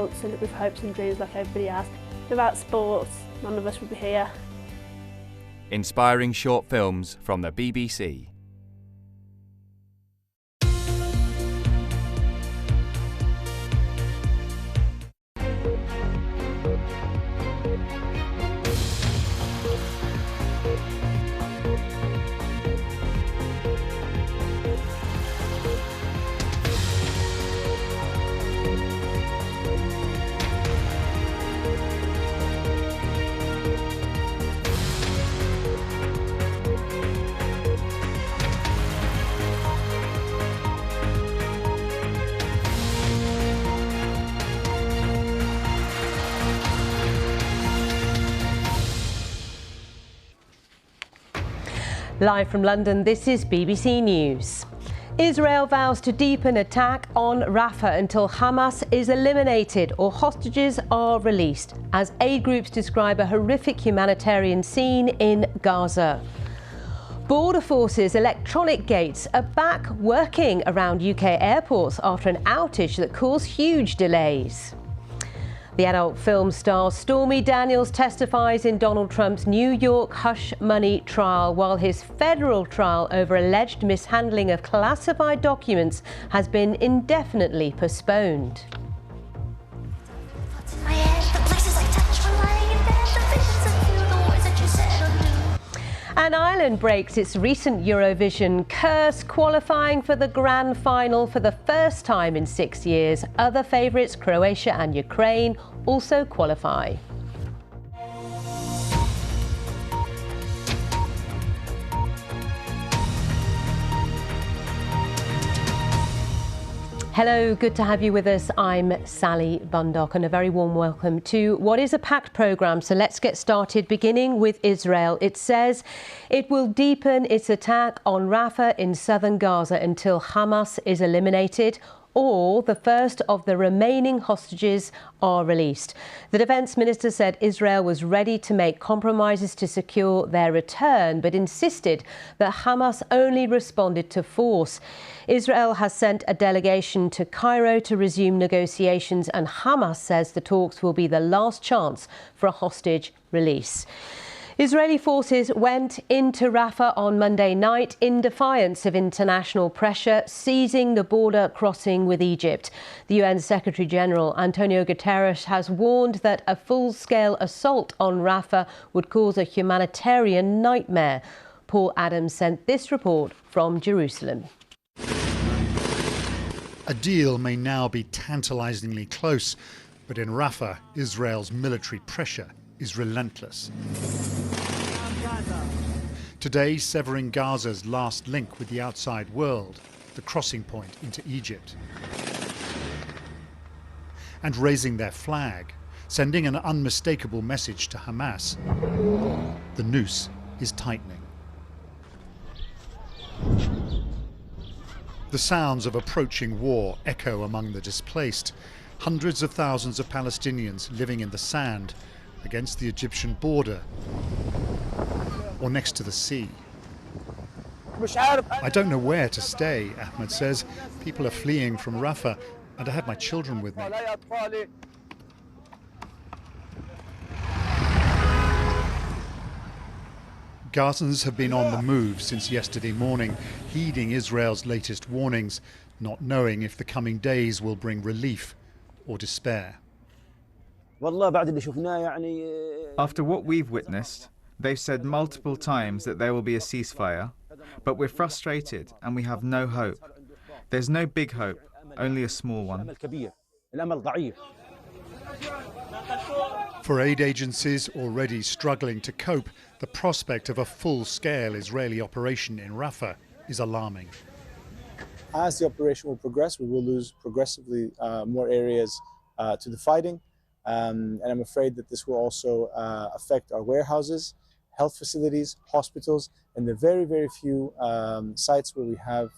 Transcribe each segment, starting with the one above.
With hopes and dreams like everybody has. Without sports, none of us would be here. Inspiring short films from the BBC. Live from London, this is BBC News. Israel vows to deepen attack on Rafah until Hamas is eliminated or hostages are released, as aid groups describe a horrific humanitarian scene in Gaza. Border Force's electronic gates are back working around UK airports after an outage that caused huge delays. The adult film star Stormy Daniels testifies in Donald Trump's New York hush money trial, while his federal trial over alleged mishandling of classified documents has been indefinitely postponed. And Ireland breaks its recent Eurovision curse, qualifying for the grand final for the first time in 6 years. Other favourites, Croatia and Ukraine, also qualify. Hello, good to have you with us. I'm Sally Bundock, and a very warm welcome to what is a packed programme. So let's get started, beginning with Israel. It says it will deepen its attack on Rafah in southern Gaza until Hamas is eliminated or the first of the remaining hostages are released. The defence minister said Israel was ready to make compromises to secure their return, but insisted that Hamas only responded to force. Israel has sent a delegation to Cairo to resume negotiations, and Hamas says the talks will be the last chance for a hostage release. Israeli forces went into Rafah on Monday night in defiance of international pressure, seizing the border crossing with Egypt. The UN Secretary-General Antonio Guterres has warned that a full-scale assault on Rafah would cause a humanitarian nightmare. Paul Adams sent this report from Jerusalem. A deal may now be tantalisingly close, but in Rafah, Israel's military pressure is relentless. Today, severing Gaza's last link with the outside world, the crossing point into Egypt. And raising their flag, sending an unmistakable message to Hamas. The noose is tightening. The sounds of approaching war echo among the displaced. Hundreds of thousands of Palestinians living in the sand against the Egyptian border or next to the sea. I don't know where to stay, Ahmed says. People are fleeing from Rafah, and I have my children with me. Gazans have been on the move since yesterday morning, heeding Israel's latest warnings, not knowing if the coming days will bring relief or despair. After what we've witnessed, they've said multiple times that there will be a ceasefire, but we're frustrated and we have no hope. There's no big hope, only a small one. For aid agencies already struggling to cope, the prospect of a full-scale Israeli operation in Rafah is alarming. As the operation will progress, we will lose progressively more areas to the fighting. And I'm afraid that this will also affect our warehouses, health facilities, hospitals, and the very, very few sites where we have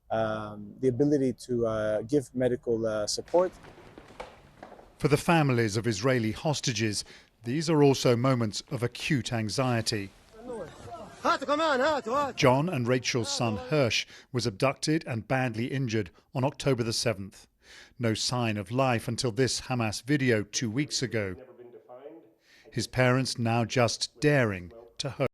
the ability to give medical support. For the families of Israeli hostages, these are also moments of acute anxiety. John and Rachel's son Hirsch was abducted and badly injured on October the 7th. No sign of life until this Hamas video 2 weeks ago. His parents now just daring to hope.